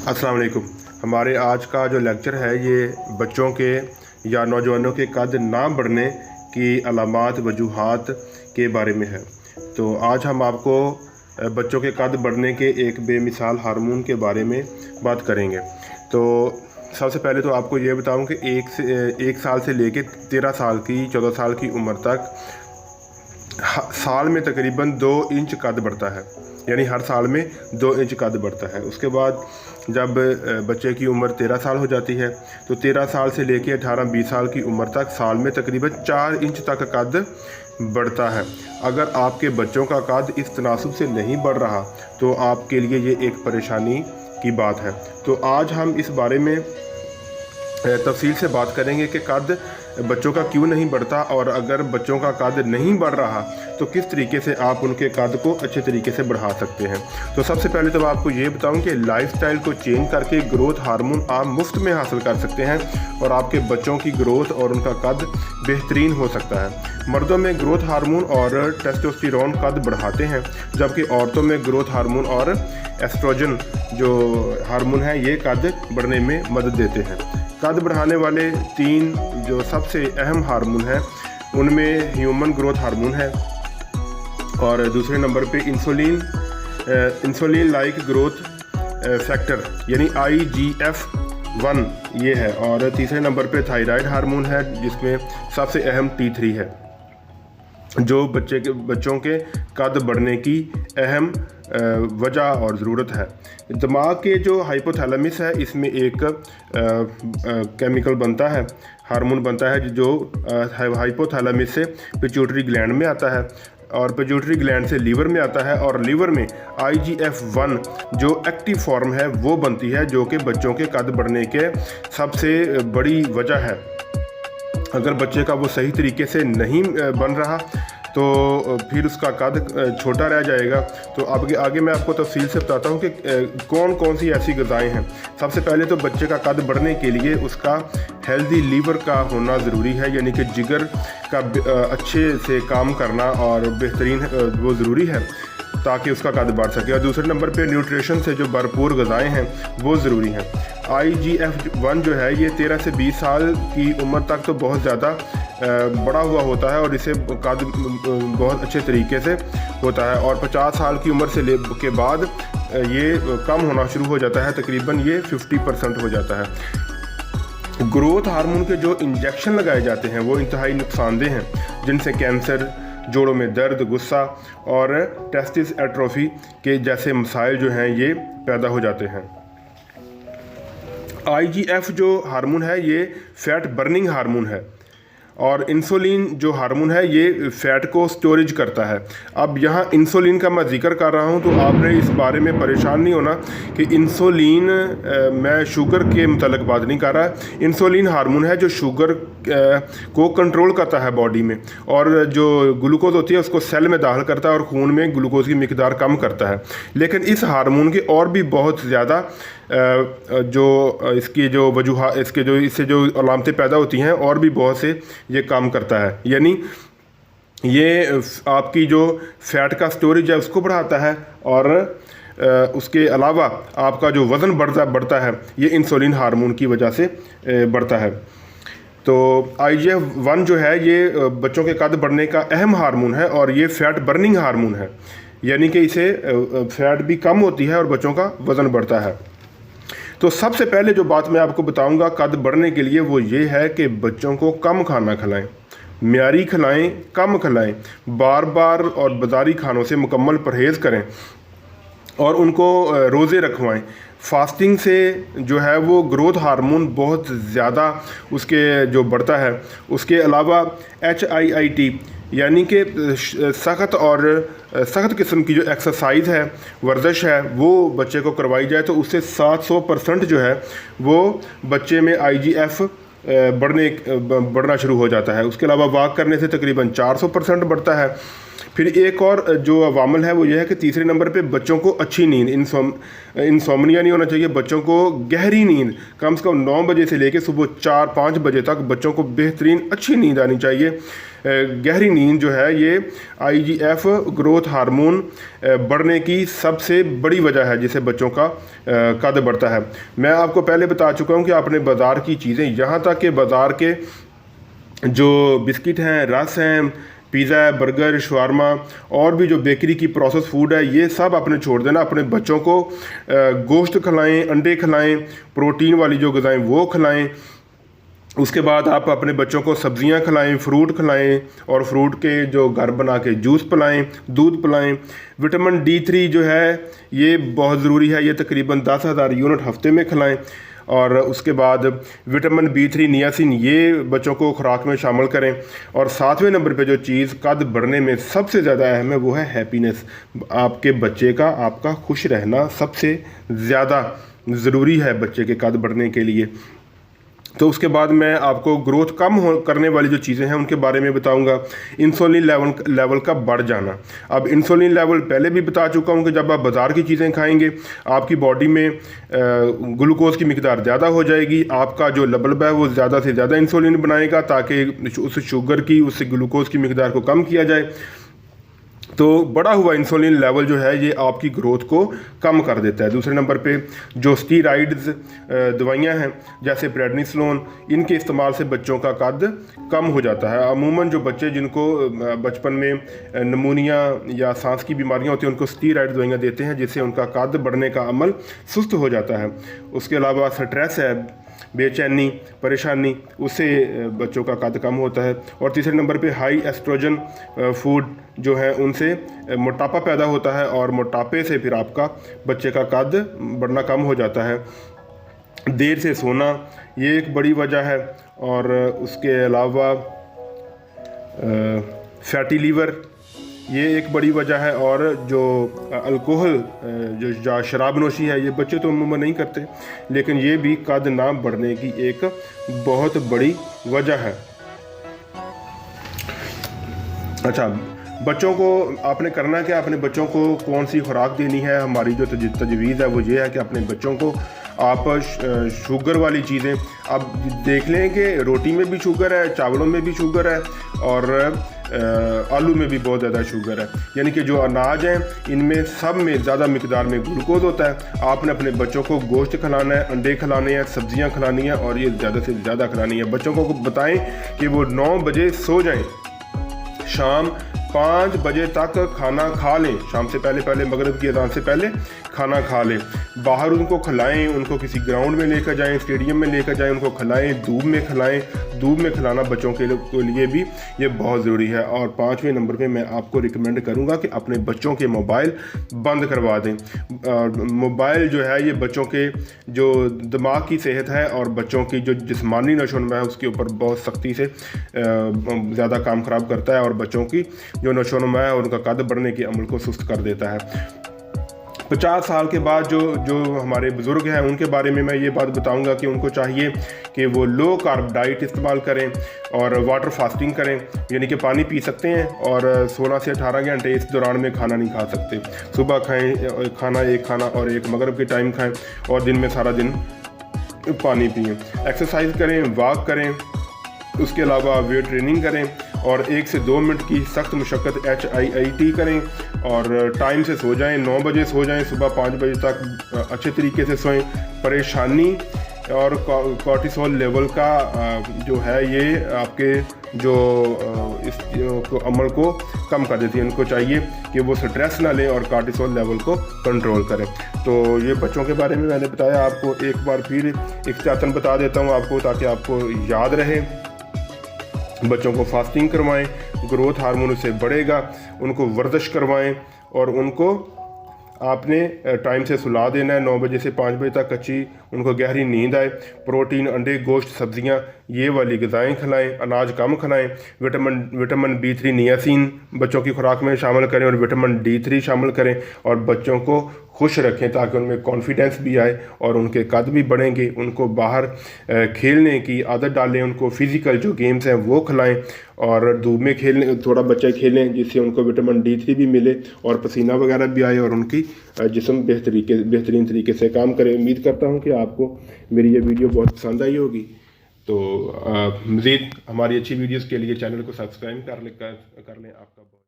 अस्सलाम वालेकुम। हमारे आज का जो लेक्चर है ये बच्चों के या नौजवानों के कद ना बढ़ने की अलामात वजूहात के बारे में है। तो आज हम आपको बच्चों के कद बढ़ने के एक बेमिसाल हार्मोन के बारे में बात करेंगे। तो सबसे पहले तो आपको ये बताऊं कि एक साल से लेकर 13 साल की 14 साल की उम्र तक साल में तकरीबन 2 इंच कद बढ़ता है, यानी हर साल में 2 इंच कद बढ़ता है। उसके बाद जब बच्चे की उम्र 13 साल हो जाती है तो 13 साल से लेकर 18-20 साल की उम्र तक साल में तकरीबन 4 इंच तक कद बढ़ता है। अगर आपके बच्चों का कद इस तनासुब से नहीं बढ़ रहा तो आपके लिए ये एक परेशानी की बात है। तो आज हम इस बारे में तफसील से बात करेंगे कि कद बच्चों का क्यों नहीं बढ़ता, और अगर बच्चों का कद नहीं बढ़ रहा तो किस तरीके से आप उनके कद को अच्छे तरीके से बढ़ा सकते हैं। तो सबसे पहले तो मैं आपको ये बताऊं कि लाइफस्टाइल को चेंज करके ग्रोथ हार्मोन आप मुफ्त में हासिल कर सकते हैं और आपके बच्चों की ग्रोथ और उनका कद बेहतरीन हो सकता है। मर्दों में ग्रोथ हार्मोन और टेस्टोस्टेरोन कद बढ़ाते हैं, जबकि औरतों में ग्रोथ हार्मोन और एस्ट्रोजन जो हार्मोन है ये कद बढ़ने में मदद देते हैं। कद बढ़ाने वाले 3 जो सबसे अहम हार्मोन हैं उनमें ह्यूमन ग्रोथ हार्मोन है, और दूसरे नंबर पे इंसुलिन लाइक ग्रोथ फैक्टर यानी IGF-1 ये है, और तीसरे नंबर पे थायराइड हार्मोन है जिसमें सबसे अहम T3 है, जो बच्चों के कद बढ़ने की अहम वजह और ज़रूरत है। दिमाग के जो हाइपोथैलेमस है इसमें एक केमिकल बनता है, हार्मोन बनता है जो हाइपोथैलेमस से पिट्यूटरी ग्लैंड में आता है, और पिट्यूटरी ग्लैंड से लीवर में आता है, और लीवर में IGF-1 जो एक्टिव फॉर्म है वो बनती है, जो कि बच्चों के कद बढ़ने के सबसे बड़ी वजह है। अगर बच्चे का वो सही तरीके से नहीं बन रहा तो फिर उसका कद छोटा रह जाएगा। तो आगे मैं आपको तफसील से बताता हूँ कि कौन कौन सी ऐसी ग़िज़ाएँ हैं। सबसे पहले तो बच्चे का कद बढ़ने के लिए उसका हेल्दी लीवर का होना ज़रूरी है, यानी कि जिगर का अच्छे से काम करना और बेहतरीन वो ज़रूरी है ताकि उसका कद बढ़ सके। और दूसरे नंबर पे न्यूट्रिशन से जो भरपूर ग़िज़ाएँ हैं वो ज़रूरी हैं। IGF-1 जो है ये 13 से 20 साल की उम्र तक तो बहुत ज़्यादा बड़ा हुआ होता है और इसे कद बहुत अच्छे तरीके से होता है, और 50 साल की उम्र से के बाद ये कम होना शुरू हो जाता है, तकरीबन ये 50% हो जाता है। ग्रोथ हार्मोन के जो इंजेक्शन लगाए जाते हैं वो इंतहाई नुकसानदेह हैं, जिनसे कैंसर, जोड़ों में दर्द, गुस्सा और टेस्टिस एट्रोफी के जैसे मसाइल जो हैं ये पैदा हो जाते हैं। IGF जो हार्मोन है ये फैट बर्निंग हार्मोन है, और इंसुलिन जो हार्मोन है ये फ़ैट को स्टोरेज करता है। अब यहाँ इंसुलिन का मैं जिक्र कर रहा हूँ तो आपने इस बारे में परेशान नहीं होना कि इंसुलिन मैं शुगर के मुतल्लिक़ बात नहीं कर रहा। इंसुलिन हार्मोन है जो शुगर को कंट्रोल करता है बॉडी में, और जो ग्लूकोज होती है उसको सेल में दाखिल करता है और खून में ग्लूकोज की मिकदार कम करता है। लेकिन इस हार्मोन के और भी बहुत ज़्यादा जो इसकी जो वजूहा इससे जो अलामतें पैदा होती हैं और भी बहुत से ये काम करता है, यानी ये आपकी जो फ़ैट का स्टोरेज है उसको बढ़ाता है, और उसके अलावा आपका जो वज़न बढ़ता है ये इंसुलिन हार्मोन की वजह से बढ़ता है। तो IGF-1 जो है ये बच्चों के कद बढ़ने का अहम हार्मोन है, और ये फ़ैट बर्निंग हार्मोन है, यानी कि इसे फ़ैट भी कम होती है और बच्चों का वज़न बढ़ता है। तो सबसे पहले जो बात मैं आपको बताऊंगा कद बढ़ने के लिए वो ये है कि बच्चों को कम खाना खिलाएं, म्यारी खिलाएं, कम खिलाएं, बार बार और बाज़ारी खानों से मुकम्मल परहेज़ करें, और उनको रोज़े रखवाएं। फास्टिंग से जो है वो ग्रोथ हार्मोन बहुत ज़्यादा उसके जो बढ़ता है। उसके अलावा HIIT यानी कि सख्त किस्म की जो एक्सरसाइज है, वर्जिश है, वो बच्चे को करवाई जाए तो उससे 700% जो है वो बच्चे में IGF बढ़ना शुरू हो जाता है। उसके अलावा वॉक करने से तकरीबन 400% बढ़ता है, फिर एक और जो अवामल है वो ये है कि तीसरे नंबर पे बच्चों को अच्छी नींद, इंसोमनिया नहीं होना चाहिए। बच्चों को गहरी नींद कम से कम 9 बजे से लेकर सुबह 4-5 बजे तक बच्चों को बेहतरीन अच्छी नींद आनी चाहिए। गहरी नींद जो है ये IGF ग्रोथ हार्मोन बढ़ने की सबसे बड़ी वजह है जिससे बच्चों का कद बढ़ता है। मैं आपको पहले बता चुका हूँ कि आपने बाज़ार की चीज़ें, यहाँ तक कि बाज़ार के जो बिस्किट हैं, रस हैं, पिज़्ज़ा, बर्गर, शवारमा और भी जो बेकरी की प्रोसेस फूड है, ये सब आपने छोड़ देना। अपने बच्चों को गोश्त खिलाएं, अंडे खिलाएं, प्रोटीन वाली जो ग़िज़ाएं वो खिलाएं। उसके बाद आप अपने बच्चों को सब्जियां खिलाएं, फ्रूट खिलाएं और फ्रूट के जो घर बना के जूस पिलाएं, दूध पिलाएं। विटामिन D3 जो है ये बहुत ज़रूरी है, ये तकरीबन 10,000 यूनिट हफ्ते में खिलाएं। और उसके बाद विटामिन B3 नियासिन ये बच्चों को खुराक में शामिल करें। और 7वें नंबर पे जो चीज़ कद बढ़ने में सबसे ज़्यादा अहम है वो है हैप्पीनेस। आपके बच्चे का, आपका खुश रहना सबसे ज़्यादा ज़रूरी है बच्चे के कद बढ़ने के लिए। तो उसके बाद मैं आपको ग्रोथ कम करने वाली जो चीज़ें हैं उनके बारे में बताऊंगा। इंसुलिन लेवल का बढ़ जाना। अब इंसुलिन लेवल पहले भी बता चुका हूं कि जब आप बाज़ार की चीज़ें खाएंगे आपकी बॉडी में ग्लूकोज की मिकदार ज़्यादा हो जाएगी। आपका जो लबलब है वो ज़्यादा से ज़्यादा इंसुलिन बनाएगा ताकि उस शुगर की, उस ग्लूकोज की मिकदार को कम किया जाए। तो बढ़ा हुआ इंसुलिन लेवल जो है ये आपकी ग्रोथ को कम कर देता है। दूसरे नंबर पे जो स्टीरॉइड्स दवाइयाँ हैं जैसे प्रेडनिसोलोन, इनके इस्तेमाल से बच्चों का कद कम हो जाता है। अमूमन जो बच्चे जिनको बचपन में नमूनिया या सांस की बीमारियाँ होती हैं उनको स्टीरॉइड दवाइयाँ देते हैं जिससे उनका कद बढ़ने का अमल सुस्त हो जाता है। उसके अलावा स्ट्रेस है, बेचैनी, परेशानी, उससे बच्चों का कद कम होता है। और तीसरे नंबर पे हाई एस्ट्रोजन फूड जो है उनसे मोटापा पैदा होता है और मोटापे से फिर आपका बच्चे का कद बढ़ना कम हो जाता है। देर से सोना ये एक बड़ी वजह है। और उसके अलावा फैटी लीवर ये एक बड़ी वजह है। और जो अल्कोहल, जो शराब नोशी है, ये बच्चे तो अमूमन नहीं करते लेकिन ये भी कद ना बढ़ने की एक बहुत बड़ी वजह है। अच्छा, बच्चों को आपने करना क्या, अपने बच्चों को कौन सी खुराक देनी है। हमारी जो तजवीज़ है वो ये है कि अपने बच्चों को आप शुगर वाली चीज़ें, आप देख लें कि रोटी में भी शुगर है, चावलों में भी शुगर है और आलू में भी बहुत ज़्यादा शुगर है। यानी कि जो अनाज हैं इनमें सब में ज़्यादा मिकदार में ग्लूकोज होता है। आपने अपने बच्चों को गोश्त खिलाना है, अंडे खिलाने हैं, सब्जियां खिलानी है और ये ज़्यादा से ज़्यादा खिलानी है। बच्चों को बताएं कि वो 9 बजे सो जाएं, शाम 5 बजे तक खाना खा लें, शाम से पहले मगरिब की अज़ान से पहले खाना खा लें। बाहर उनको खिलाएं, उनको किसी ग्राउंड में लेकर जाएं, स्टेडियम में लेकर जाएं, उनको खिलाएं, धूप में खिलाएं। धूप में खिलाना बच्चों के लिए भी ये बहुत ज़रूरी है। और 5वें नंबर पे मैं आपको रिकमेंड करूँगा कि अपने बच्चों के मोबाइल बंद करवा दें। मोबाइल जो है ये बच्चों के जो दिमाग की सेहत है और बच्चों की जो जिस्मानी नशोनुमा है उसके ऊपर बहुत सख्ती से ज़्यादा काम ख़राब करता है और बच्चों की जो नशोनुमा है उनका कद बढ़ने के अमल को सुस्त कर देता है। 50 साल के बाद जो हमारे बुज़ुर्ग हैं उनके बारे में मैं ये बात बताऊंगा कि उनको चाहिए कि वो लो कार्ब डाइट इस्तेमाल करें और वाटर फास्टिंग करें। यानी कि पानी पी सकते हैं और 16 से 18 घंटे इस दौरान में खाना नहीं खा सकते। सुबह खाएं खाना, एक खाना और एक मगरिब के टाइम खाएं और दिन में सारा दिन पानी पिएँ। एक्सरसाइज करें, वॉक करें, उसके अलावा वेट ट्रेनिंग करें और 1 से 2 मिनट की सख्त मुशक्क़त HIIT करें और टाइम से सो जाएं, 9 बजे सो जाएं, सुबह 5 बजे तक अच्छे तरीके से सोएं। परेशानी और कॉर्टिसोल लेवल का जो है ये आपके जो इस अमल को कम कर देती है। उनको चाहिए कि वो स्ट्रेस ना लें और कॉर्टिसोल लेवल को कंट्रोल करें। तो ये बच्चों के बारे में मैंने बताया। आपको एक बार फिर इख्तियातन बता देता हूँ आपको ताकि आपको याद रहे। बच्चों को फास्टिंग करवाएं, ग्रोथ हार्मोन उससे बढ़ेगा। उनको वर्जिश करवाएं और उनको आपने टाइम से सुला देना है। 9 बजे से 5 बजे तक अच्छी उनको गहरी नींद आए। प्रोटीन, अंडे, गोश्त, सब्जियां ये वाली ग़िज़ाएँ खिलाएं, अनाज कम खिलाएं। विटामिन B3 नियासिन बच्चों की खुराक में शामिल करें और विटामिन D3 शामिल करें और बच्चों को खुश रखें ताकि उनमें कॉन्फिडेंस भी आए और उनके कद भी बढ़ेंगे। उनको बाहर खेलने की आदत डालें, उनको फ़िज़िकल जो गेम्स हैं वो खिलाएं और धूप में खेलने थोड़ा बच्चे खेलें जिससे उनको विटामिन D3 भी मिले और पसीना वगैरह भी आए और उनकी जिस्म बेहतरीन तरीके से काम करे। उम्मीद करता हूँ कि आपको मेरी ये वीडियो बहुत पसंद आई होगी। तो मज़ीद हमारी अच्छी वीडियोस के लिए चैनल को सब्सक्राइब कर लें। आपका